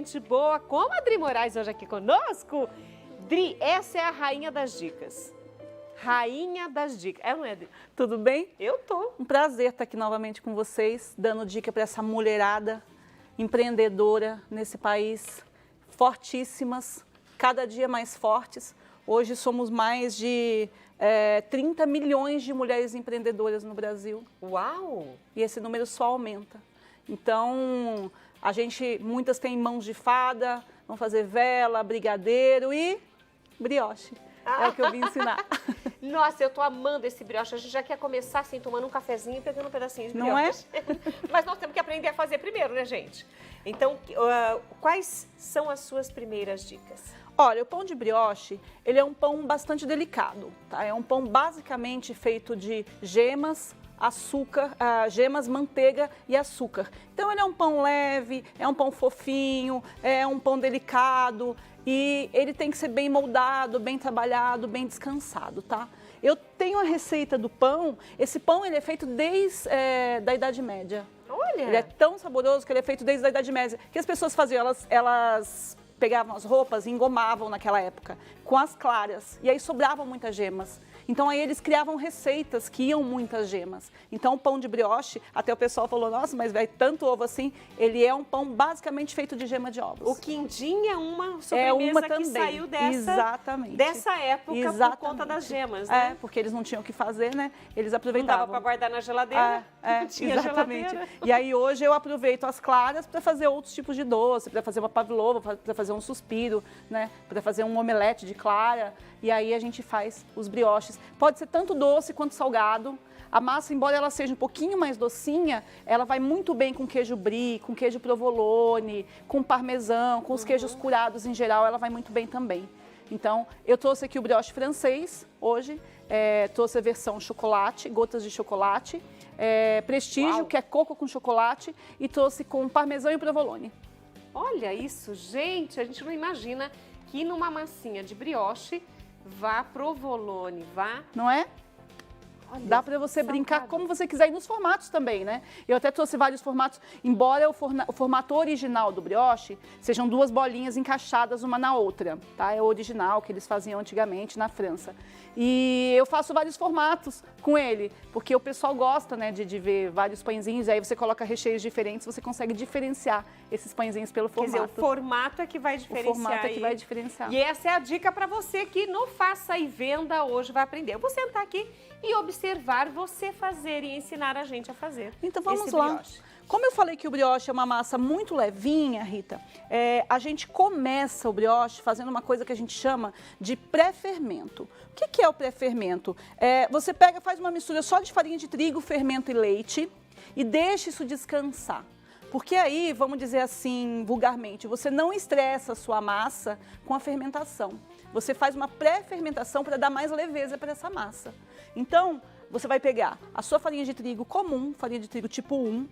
gente boa, como a Dri Moraes hoje aqui conosco. Dri, essa é a rainha das dicas. Rainha das dicas. É, não é, Dri? Tudo bem? Eu tô. Um prazer estar aqui novamente com vocês, dando dica para essa mulherada empreendedora nesse país, fortíssimas, cada dia mais fortes. Hoje somos mais de 30 milhões de mulheres empreendedoras no Brasil. Uau! E esse número só aumenta. Então, muitas têm mãos de fada, vão fazer vela, brigadeiro e brioche. É o que eu vim ensinar. Nossa, eu tô amando esse brioche. A gente já quer começar assim, tomando um cafezinho e pegando um pedacinho de brioche. Não é? Mas nós temos que aprender a fazer primeiro, né, gente? Então, quais são as suas primeiras dicas? Olha, o pão de brioche, ele é um pão bastante delicado, tá? É um pão basicamente feito de gemas, açúcar, gemas, manteiga e açúcar. Então ele é um pão leve, é um pão fofinho, é um pão delicado e ele tem que ser bem moldado, bem trabalhado, bem descansado, tá? Eu tenho a receita do pão, esse pão ele é feito desde da Idade Média. Olha! Ele é tão saboroso que ele é feito desde a Idade Média. O que as pessoas faziam? Elas pegavam as roupas e engomavam naquela época com as claras e aí sobravam muitas gemas. Então aí eles criavam receitas que iam muitas gemas. Então o pão de brioche, até o pessoal falou, nossa, mas vai tanto ovo assim, ele é um pão basicamente feito de gema de ovos. O quindim é uma sobremesa que saiu dessa época. Exatamente. Por conta das gemas, né? Porque eles não tinham o que fazer, né? Eles aproveitavam. Não dava para guardar na geladeira, não tinha exatamente. Geladeira. E aí hoje eu aproveito as claras para fazer outros tipos de doce, para fazer uma pavlova, para fazer um suspiro, né? Para fazer um omelete de clara. E aí a gente faz os brioches. Pode ser tanto doce quanto salgado. A massa, embora ela seja um pouquinho mais docinha, ela vai muito bem com queijo brie, com queijo provolone, com parmesão, com os queijos curados em geral, ela vai muito bem também. Então, eu trouxe aqui o brioche francês hoje, trouxe a versão chocolate, gotas de chocolate, prestígio, Uau. que é coco com chocolate, e trouxe com parmesão e provolone. Olha isso, gente, a gente não imagina que numa massinha de brioche vá provolone, vá... Não é? Olha, dá para você brincar salgado. como você quiser e nos formatos também, né? Eu até trouxe vários formatos, embora o formato original do brioche sejam duas bolinhas encaixadas uma na outra, tá? É o original que eles faziam antigamente na França. E eu faço vários formatos com ele, porque o pessoal gosta, né, de ver vários pãezinhos, e aí você coloca recheios diferentes, você consegue diferenciar esses pãezinhos pelo formato. Quer dizer, o formato é que vai diferenciar. O formato é que vai diferenciar. E essa é a dica para você que no Faça e Venda hoje vai aprender. Eu vou sentar aqui e observar você fazer e ensinar a gente a fazer. Então vamos esse lá. brioche. Como eu falei que o brioche é uma massa muito levinha, Rita, a gente começa o brioche fazendo uma coisa que a gente chama de pré-fermento. O que é o pré-fermento? Você faz uma mistura só de farinha de trigo, fermento e leite e deixa isso descansar. Porque aí, vamos dizer assim, vulgarmente, você não estressa a sua massa com a fermentação. Você faz uma pré-fermentação para dar mais leveza para essa massa. Então, você vai pegar a sua farinha de trigo comum, farinha de trigo tipo 1,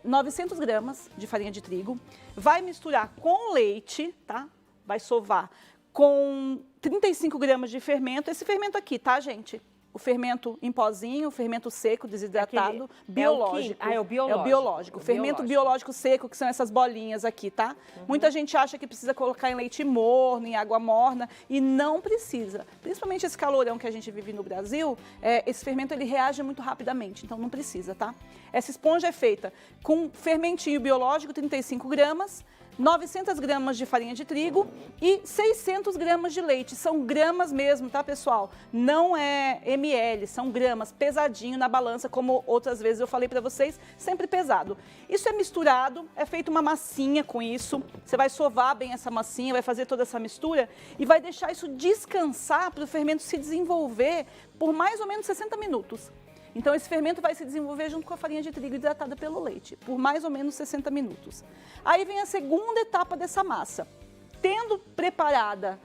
900 gramas de farinha de trigo, vai misturar com leite, tá? Vai sovar com 35 gramas de fermento, esse fermento aqui, tá, gente? O fermento em pozinho, o fermento seco, desidratado, biológico. É o biológico. É o biológico. O fermento biológico seco, que são essas bolinhas aqui, tá? Muita gente acha que precisa colocar em leite morno, em água morna, e não precisa. Principalmente esse calorão que a gente vive no Brasil, esse fermento ele reage muito rapidamente, então não precisa, tá? Essa esponja é feita com fermentinho biológico, 35 gramas, 900 gramas de farinha de trigo e 600 gramas de leite. São gramas mesmo, tá, pessoal? Não é ml, são gramas, pesadinho na balança, como outras vezes eu falei para vocês, sempre pesado. Isso é misturado, é feita uma massinha com isso. Você vai sovar bem essa massinha, vai fazer toda essa mistura e vai deixar isso descansar para o fermento se desenvolver por mais ou menos 60 minutos. Então, esse fermento vai se desenvolver junto com a farinha de trigo hidratada pelo leite, por mais ou menos 60 minutos. Aí vem a segunda etapa dessa massa. Tendo preparada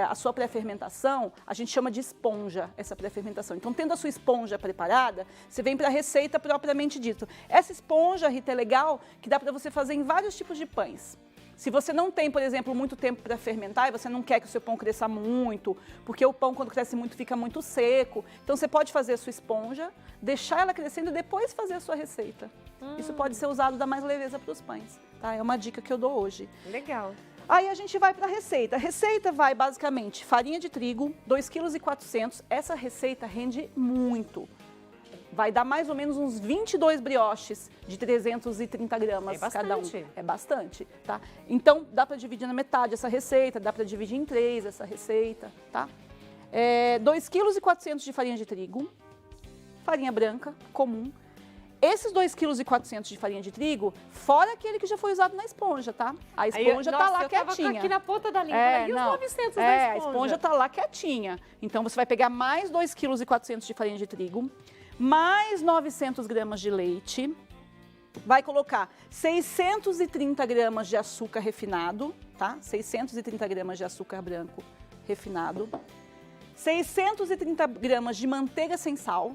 a sua pré-fermentação, a gente chama de esponja, essa pré-fermentação. Então, tendo a sua esponja preparada, você vem para a receita propriamente dito. Essa esponja, Rita, é legal que dá para você fazer em vários tipos de pães. Se você não tem, por exemplo, muito tempo para fermentar e você não quer que o seu pão cresça muito, porque o pão, quando cresce muito, fica muito seco. Então, você pode fazer a sua esponja, deixar ela crescendo e depois fazer a sua receita. Isso pode ser usado, dar mais leveza para os pães, tá? É uma dica que eu dou hoje. Legal. Aí a gente vai para a receita. A receita vai basicamente farinha de trigo, 2,4 kg. Essa receita rende muito. Vai dar mais ou menos uns 22 brioches de 330 gramas cada um. É bastante, tá? Então, dá para dividir na metade essa receita, dá para dividir em 3 essa receita, tá? 2,4 kg de farinha de trigo, farinha branca, comum. Esses 2,4 kg de farinha de trigo, fora aquele que já foi usado na esponja, tá? A esponja tá lá quietinha. Tava aqui na ponta da língua, e os 900 da esponja? A esponja tá lá quietinha. Então, você vai pegar mais 2,4 kg de farinha de trigo, mais 900 gramas de leite, vai colocar 630 gramas de açúcar refinado, tá? 630 gramas de açúcar branco refinado, 630 gramas de manteiga sem sal,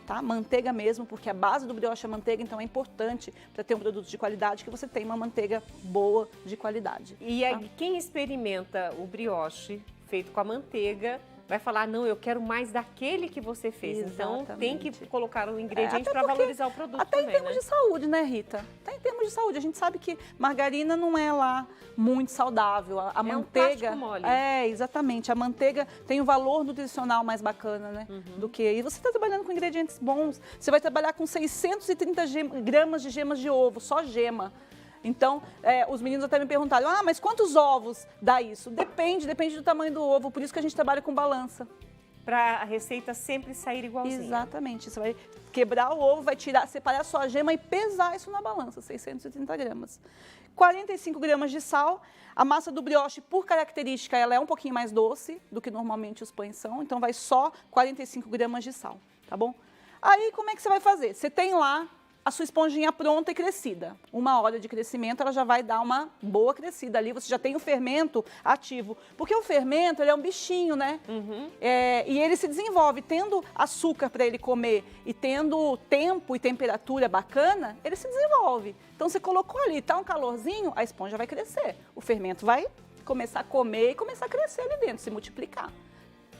tá? Manteiga mesmo, porque a base do brioche é manteiga, então é importante para ter um produto de qualidade que você tenha uma manteiga boa de qualidade. E aí, quem experimenta o brioche feito com a manteiga vai falar, não, eu quero mais daquele que você fez. Exatamente. Então, tem que colocar o ingrediente para valorizar o produto até também, em termos de saúde, né, Rita? Até em termos de saúde. A gente sabe que margarina não é lá muito saudável. A manteiga... Um mole. Exatamente. A manteiga tem um valor nutricional mais bacana, né? Do que... E você está trabalhando com ingredientes bons. Você vai trabalhar com 630 gramas de gemas de ovo, só gema. Então, os meninos até me perguntaram, mas quantos ovos dá isso? Depende do tamanho do ovo, por isso que a gente trabalha com balança. Para a receita sempre sair igualzinha. Exatamente, você vai quebrar o ovo, vai separar a sua gema e pesar isso na balança, 630 gramas. 45 gramas de sal, a massa do brioche, por característica, ela é um pouquinho mais doce do que normalmente os pães são, então vai só 45 gramas de sal, tá bom? Aí, como é que você vai fazer? Você tem lá a sua esponjinha pronta e crescida. 1 hora de crescimento, ela já vai dar uma boa crescida ali. Você já tem o fermento ativo. Porque o fermento, ele é um bichinho, né? E ele se desenvolve. Tendo açúcar para ele comer e tendo tempo e temperatura bacana, ele se desenvolve. Então, você colocou ali, tá um calorzinho, a esponja vai crescer. O fermento vai começar a comer e começar a crescer ali dentro, se multiplicar.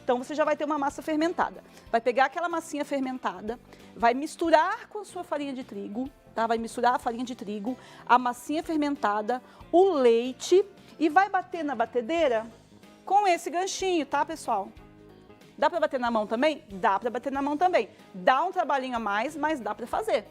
Então, você já vai ter uma massa fermentada. Vai pegar aquela massinha fermentada, vai misturar com a sua farinha de trigo, tá? Vai misturar a farinha de trigo, a massinha fermentada, o leite e vai bater na batedeira com esse ganchinho, tá, pessoal? Dá para bater na mão também? Dá para bater na mão também. Dá um trabalhinho a mais, mas dá para fazer.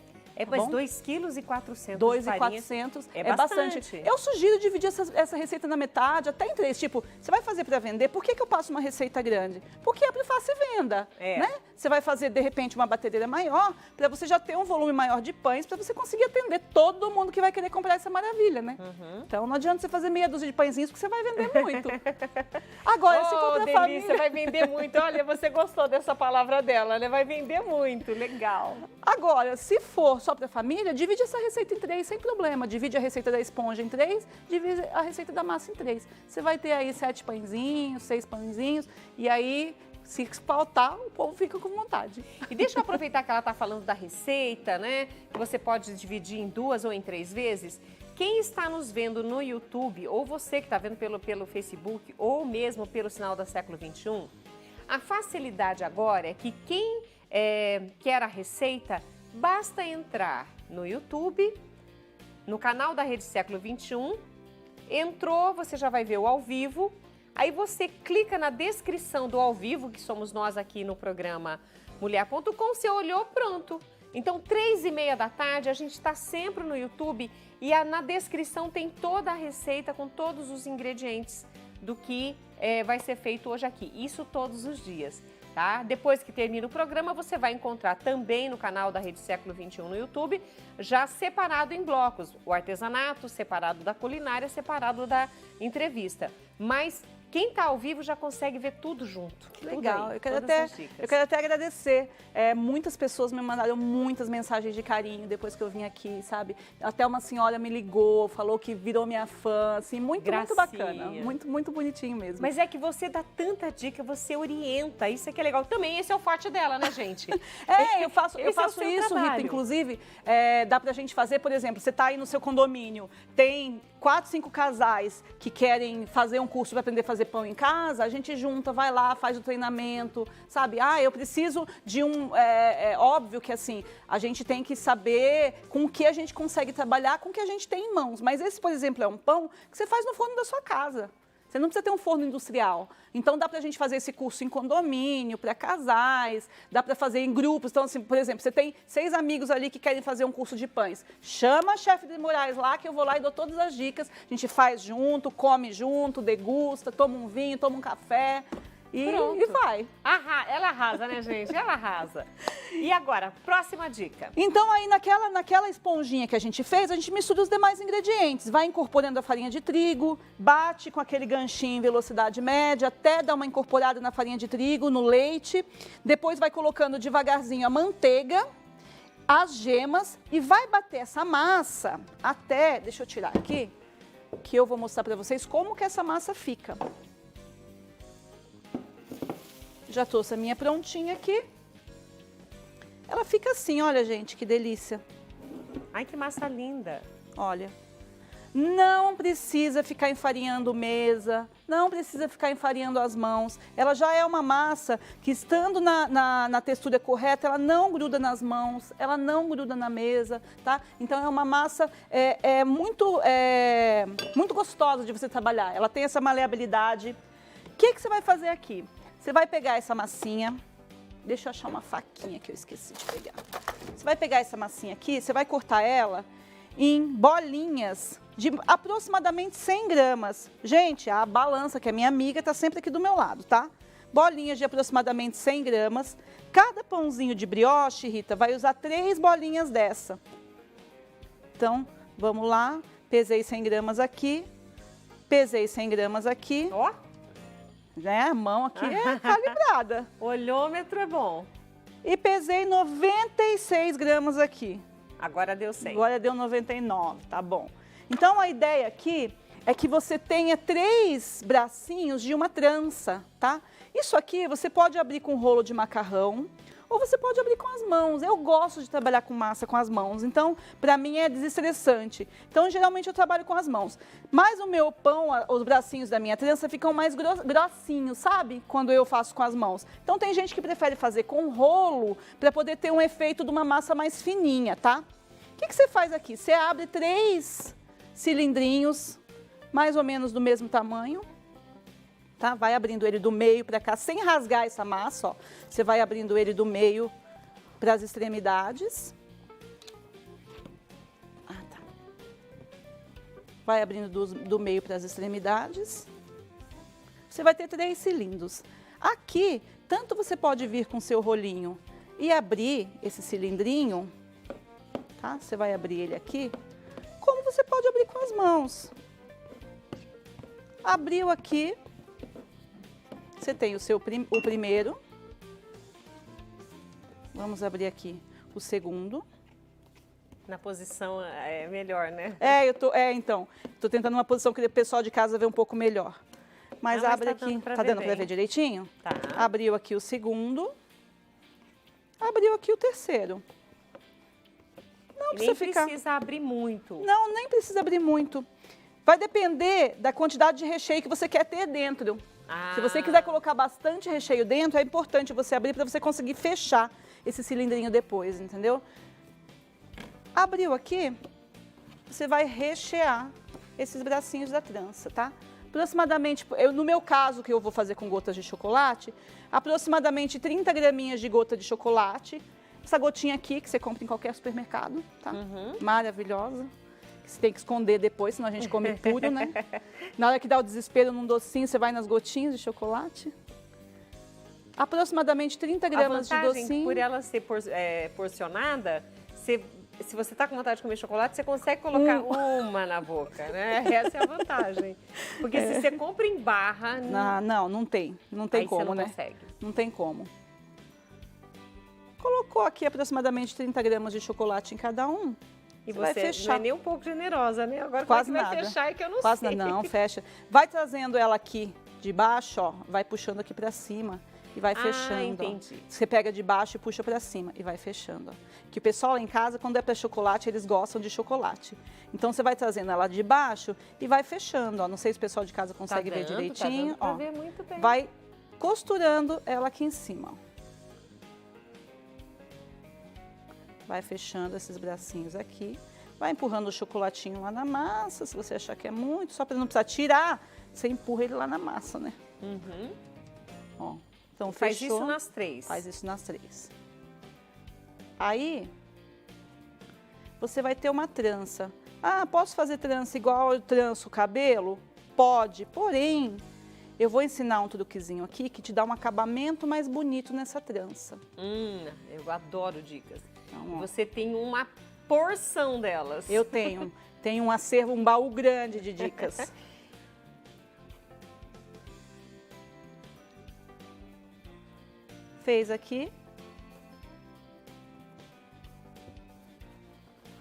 Pois 2,4 kg 2,400 é bastante. Eu sugiro dividir essa receita na metade, até em 3. Tipo, você vai fazer para vender, por que eu passo uma receita grande? Porque é para fácil venda, né? Você vai fazer, de repente, uma batedeira maior, para você já ter um volume maior de pães, para você conseguir atender todo mundo que vai querer comprar essa maravilha, né? Então, não adianta você fazer meia dúzia de pãezinhos, porque você vai vender muito. Agora, se for para família... vai vender muito. Olha, você gostou dessa palavra dela, né? Vai vender muito, legal. Agora, se for só para a família, divide essa receita em 3, sem problema. Divide a receita da esponja em 3, divide a receita da massa em 3. Você vai ter aí 7 pãezinhos, 6 pãezinhos, e aí, se faltar, o povo fica com vontade. E deixa eu aproveitar que ela está falando da receita, né? Que você pode dividir em 2 ou em 3 vezes. Quem está nos vendo no YouTube, ou você que está vendo pelo Facebook, ou mesmo pelo Sinal da Século XXI, a facilidade agora é que quem quer a receita, basta entrar no YouTube, no canal da Rede Século XXI, entrou, você já vai ver o ao vivo, aí você clica na descrição do ao vivo, que somos nós aqui no programa Mulher.com, você olhou, pronto. Então, 3h30 da tarde, a gente está sempre no YouTube e na descrição tem toda a receita com todos os ingredientes do que vai ser feito hoje aqui. Isso todos os dias. Tá? Depois que termina o programa, você vai encontrar também no canal da Rede Século XXI no YouTube, já separado em blocos, o artesanato, separado da culinária, separado da entrevista. Mas quem está ao vivo já consegue ver tudo junto. Que legal. Aí, eu quero até agradecer. Muitas pessoas me mandaram muitas mensagens de carinho depois que eu vim aqui, sabe? Até uma senhora me ligou, falou que virou minha fã, assim, muito bacana. Muito bonitinho mesmo. Mas é que você dá tanta dica, você orienta, isso é que é legal. Também esse é o forte dela, né, gente? Eu faço isso, Rita, inclusive, dá pra gente fazer, por exemplo, você tá aí no seu condomínio, tem 4, 5 casais que querem fazer um curso para aprender a fazer pão em casa, a gente junta, vai lá, faz o treinamento, sabe? Ah, eu preciso de óbvio que assim, a gente tem que saber com o que a gente consegue trabalhar, com o que a gente tem em mãos. Mas esse, por exemplo, é um pão que você faz no forno da sua casa. Você não precisa ter um forno industrial. Então, dá para a gente fazer esse curso em condomínio, para casais, dá para fazer em grupos. Então, assim, por exemplo, você tem 6 amigos ali que querem fazer um curso de pães. Chama a chefe de Moraes lá, que eu vou lá e dou todas as dicas. A gente faz junto, come junto, degusta, toma um vinho, toma um café e vai. Ela arrasa, né, gente? Ela arrasa. E agora, próxima dica. Então, aí naquela esponjinha que a gente fez, a gente mistura os demais ingredientes. Vai incorporando a farinha de trigo, bate com aquele ganchinho em velocidade média, até dar uma incorporada na farinha de trigo, no leite. Depois vai colocando devagarzinho a manteiga, as gemas e vai bater essa massa até... Deixa eu tirar aqui, que eu vou mostrar para vocês como que essa massa fica. Já trouxe a minha prontinha aqui. Ela fica assim, olha, gente, que delícia. Ai, que massa linda. Olha, não precisa ficar enfarinhando mesa, não precisa ficar enfarinhando as mãos. Ela já é uma massa que, estando na textura correta, ela não gruda nas mãos, ela não gruda na mesa, tá? Então, é uma massa muito gostosa de você trabalhar. Ela tem essa maleabilidade. O que você vai fazer aqui? Você vai pegar essa massinha, deixa eu achar uma faquinha que eu esqueci de pegar. Você vai pegar essa massinha aqui, você vai cortar ela em bolinhas de aproximadamente 100 gramas. Gente, a balança, que é minha amiga, tá sempre aqui do meu lado, tá? Bolinhas de aproximadamente 100 gramas. Cada pãozinho de brioche, Rita, vai usar 3 bolinhas dessa. Então, vamos lá. Pesei 100 gramas aqui, pesei 100 gramas aqui. Ó. Né? A mão aqui é calibrada. Olhômetro é bom. E pesei 96 gramas aqui. Agora deu 100. Agora deu 99, tá bom. Então, a ideia aqui é que você tenha 3 bracinhos de uma trança, tá? Isso aqui você pode abrir com rolo de macarrão ou você pode abrir com as mãos. Eu gosto de trabalhar com massa com as mãos, então, para mim é desestressante. Então, geralmente eu trabalho com as mãos. Mas o meu pão, os bracinhos da minha trança ficam mais grossinhos, sabe? Quando eu faço com as mãos. Então, tem gente que prefere fazer com rolo para poder ter um efeito de uma massa mais fininha, tá? O que você faz aqui? Você abre 3 cilindrinhos, mais ou menos do mesmo tamanho. Tá? Vai abrindo ele do meio para cá, sem rasgar essa massa, ó. Você vai abrindo ele do meio para as extremidades. Tá. Vai abrindo do meio para as extremidades. Você vai ter 3 cilindros. Aqui, tanto você pode vir com seu rolinho e abrir esse cilindrinho, tá? Você vai abrir ele aqui, como você pode abrir com as mãos. Abriu aqui. Você tem o primeiro. Vamos abrir aqui o segundo. Na posição é melhor, né? Então. Estou tentando uma posição que o pessoal de casa vê um pouco melhor. Mas abre aqui. Tá dando para ver direitinho? Tá. Abriu aqui o segundo. Abriu aqui o terceiro. Não precisa ficar... Nem precisa abrir muito. Não, nem precisa abrir muito. Vai depender da quantidade de recheio que você quer ter dentro. Se você quiser colocar bastante recheio dentro, é importante você abrir para você conseguir fechar esse cilindrinho depois, entendeu? Abriu aqui, você vai rechear esses bracinhos da trança, tá? Aproximadamente, no meu caso, que eu vou fazer com gotas de chocolate, aproximadamente 30 graminhas de gota de chocolate. Essa gotinha aqui, que você compra em qualquer supermercado, tá? Maravilhosa. Você tem que esconder depois, senão a gente come tudo, né? Na hora que dá o desespero num docinho, você vai nas gotinhas de chocolate. Aproximadamente 30 gramas de docinho. Por ela ser porcionada, se você está com vontade de comer chocolate, você consegue colocar uma na boca, né? Essa é a vantagem. Porque se você compra em barra... Não tem. Não tem como, né? Consegue. Não tem como. Colocou aqui aproximadamente 30 gramas de chocolate em cada um. E você vai fechar. Não é nem um pouco generosa, né? Agora quase como é que nada. Vai fechar é que eu não quase sei. Não, fecha. Vai trazendo ela aqui de baixo, ó, vai puxando aqui pra cima. e vai fechando. Ó. Entendi. Você pega de baixo e puxa para cima e vai fechando. Ó. Que o pessoal lá em casa, quando é para chocolate, eles gostam de chocolate. Então você vai trazendo ela de baixo e vai fechando. Ó. Não sei se o pessoal de casa consegue ver direitinho. Tá dando pra ver muito bem. Vai costurando ela aqui em cima. Ó. Vai fechando esses bracinhos aqui. Vai empurrando o chocolatinho lá na massa, se você achar que é muito, só para não precisar tirar, você empurra ele lá na massa, né? Uhum. Ó, então faz fechou. isso nas 3. Faz isso nas 3. Aí, você vai ter uma trança. Ah, posso fazer trança igual eu tranço o cabelo? Pode, porém, eu vou ensinar um truquezinho aqui que te dá um acabamento mais bonito nessa trança. Eu adoro dicas. Então, ó, você tem uma porção delas. eu tenho um acervo, um baú grande de dicas. Fez aqui.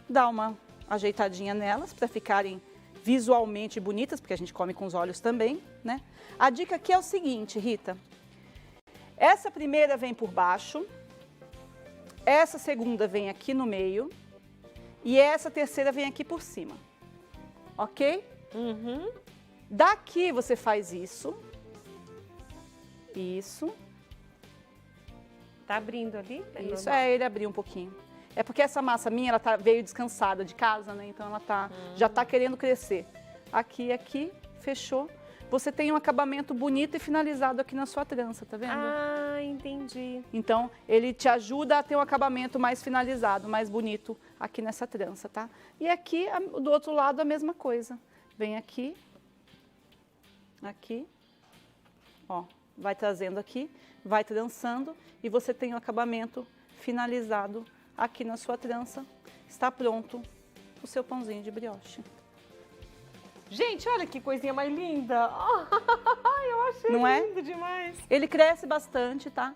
Dá uma ajeitadinha nelas para ficarem visualmente bonitas, porque a gente come com os olhos também, né? A dica aqui é o seguinte, Rita. Essa primeira vem por baixo, essa segunda vem aqui no meio e essa terceira vem aqui por cima, ok? Uhum. Daqui você faz isso, isso, Tá abrindo ali? isso, normal. ele abriu um pouquinho. É porque essa massa minha, ela veio descansada de casa, né? Então ela já tá querendo crescer. Aqui, aqui, fechou. Você tem um acabamento bonito e finalizado aqui na sua trança, tá vendo? Ah, entendi. Então, ele te ajuda a ter um acabamento mais finalizado, mais bonito aqui nessa trança, tá? E aqui, do outro lado, a mesma coisa. Vem aqui, aqui, ó, vai trazendo aqui, vai trançando e você tem o acabamento finalizado aqui na sua trança. Está pronto o seu pãozinho de brioche. Gente, olha que coisinha mais linda. Eu achei Não é? lindo demais. Ele cresce bastante, tá?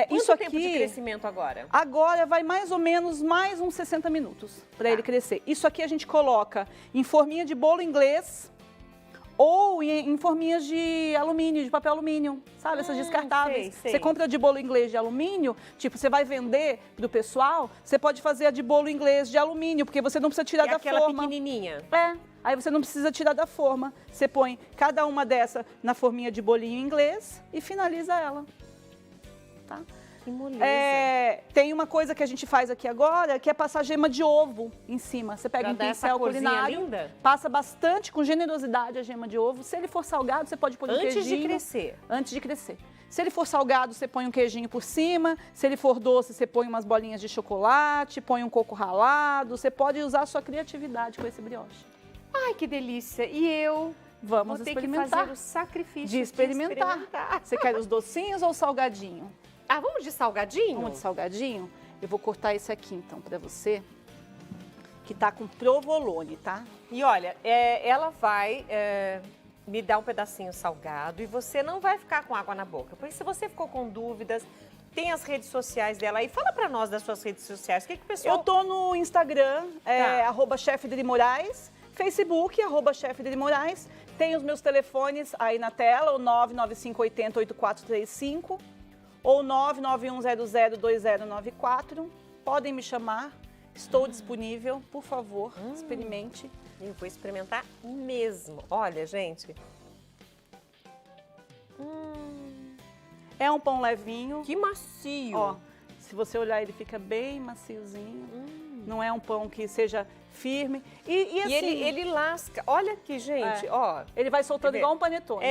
Quanto tempo de crescimento agora? Agora vai mais ou menos mais uns 60 minutos para ele crescer. Isso aqui a gente coloca em forminha de bolo inglês ou em forminhas de alumínio, de papel alumínio, sabe? Essas descartáveis. Sei. Você compra de bolo inglês de alumínio, tipo, você vai vender pro pessoal, você pode fazer a de bolo inglês de alumínio, porque você não precisa tirar da aquela forma. pequenininha? Aí você não precisa tirar da forma. Você põe cada uma dessa na forminha de bolinho inglês e finaliza ela. Tá? Que moleza. Tem uma coisa que a gente faz aqui agora, que é passar gema de ovo em cima. Você pega Pra um dar essa pincel corzinha culinário, linda? passa bastante, com generosidade, a gema de ovo. Se ele for salgado, você pode pôr um queijinho. Antes de crescer? Antes de crescer. Se ele for salgado, você põe um queijinho por cima. Se ele for doce, você põe umas bolinhas de chocolate, põe um coco ralado. Você pode usar a sua criatividade com esse brioche. Ai, que delícia. E eu Vamos vou ter experimentar. que fazer o sacrifício De experimentar. Você quer os docinhos ou o salgadinho? Ah, vamos de salgadinho? Vamos de salgadinho? Eu vou cortar esse aqui, então, pra você, que tá com provolone, tá? E olha, ela vai me dar um pedacinho salgado e você não vai ficar com água na boca. Porque se você ficou com dúvidas, tem as redes sociais dela aí. Fala pra nós das suas redes sociais. O que o pessoal... Eu tô no Instagram, @chefdrimoraes, Facebook, @chefdrimoraes. Tem os meus telefones aí na tela, o 995808435 ou 991002094. Podem me chamar, estou disponível, por favor, experimente. Eu vou experimentar mesmo. Olha, gente. É um pão levinho. Que macio. Ó, se você olhar, ele fica bem maciozinho. Não é um pão que seja firme. E assim, ele lasca. Olha aqui, gente, ó. ele vai soltando igual um panetone.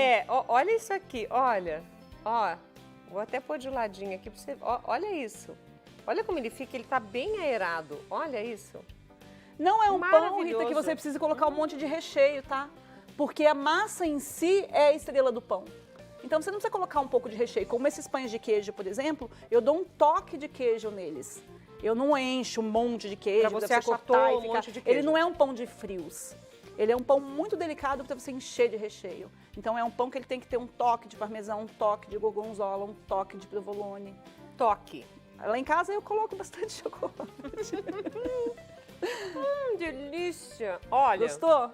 Olha isso aqui, olha. Ó, vou até pôr de ladinho aqui pra você. Ó, olha isso. Olha como ele fica, ele tá bem aerado. Olha isso. Não é um pão, Rita, Maravilhoso. que você precisa colocar um monte de recheio, tá? Porque a massa em si é a estrela do pão. Então você não precisa colocar um pouco de recheio. Como esses pães de queijo, por exemplo, eu dou um toque de queijo neles. Eu não encho um monte de queijo Pra você cortar achatar e um ficar... monte de queijo. Ele não é um pão de frios. Ele é um pão muito delicado para você encher de recheio. Então é um pão que ele tem que ter um toque de parmesão, um toque de gorgonzola, um toque de provolone. Toque. Lá em casa eu coloco bastante chocolate. Delícia. Olha. Gostou?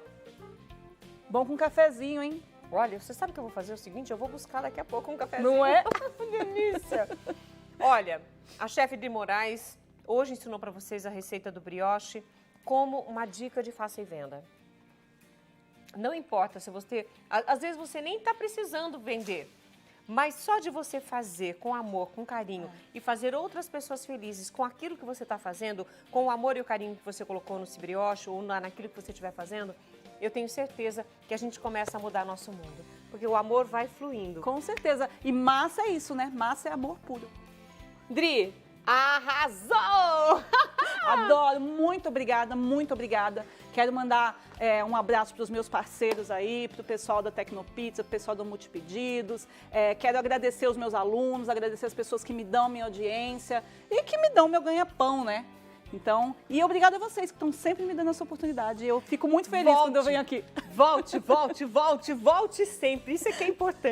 Bom com cafezinho, hein? Olha, você sabe que eu vou fazer o seguinte? Eu vou buscar daqui a pouco um cafezinho. Não é? Delícia! Olha, a chefe de Moraes hoje ensinou para vocês a receita do brioche como uma dica de faça e venda. Não importa se você... Às vezes você nem está precisando vender, mas só de você fazer com amor, com carinho e fazer outras pessoas felizes com aquilo que você está fazendo, com o amor e o carinho que você colocou no brioche ou naquilo que você estiver fazendo, eu tenho certeza que a gente começa a mudar nosso mundo. Porque o amor vai fluindo. Com certeza. E massa é isso, né? Massa é amor puro. Dri, arrasou! Adoro, muito obrigada, muito obrigada. Quero mandar um abraço para os meus parceiros aí, para o pessoal da Tecnopizza, para o pessoal do Multipedidos. Quero agradecer os meus alunos, agradecer as pessoas que me dão minha audiência e que me dão meu ganha-pão, né? Então, e obrigada a vocês que estão sempre me dando essa oportunidade. Eu fico muito feliz quando eu venho aqui. Volte, volte, volte, volte sempre. Isso é que é importante.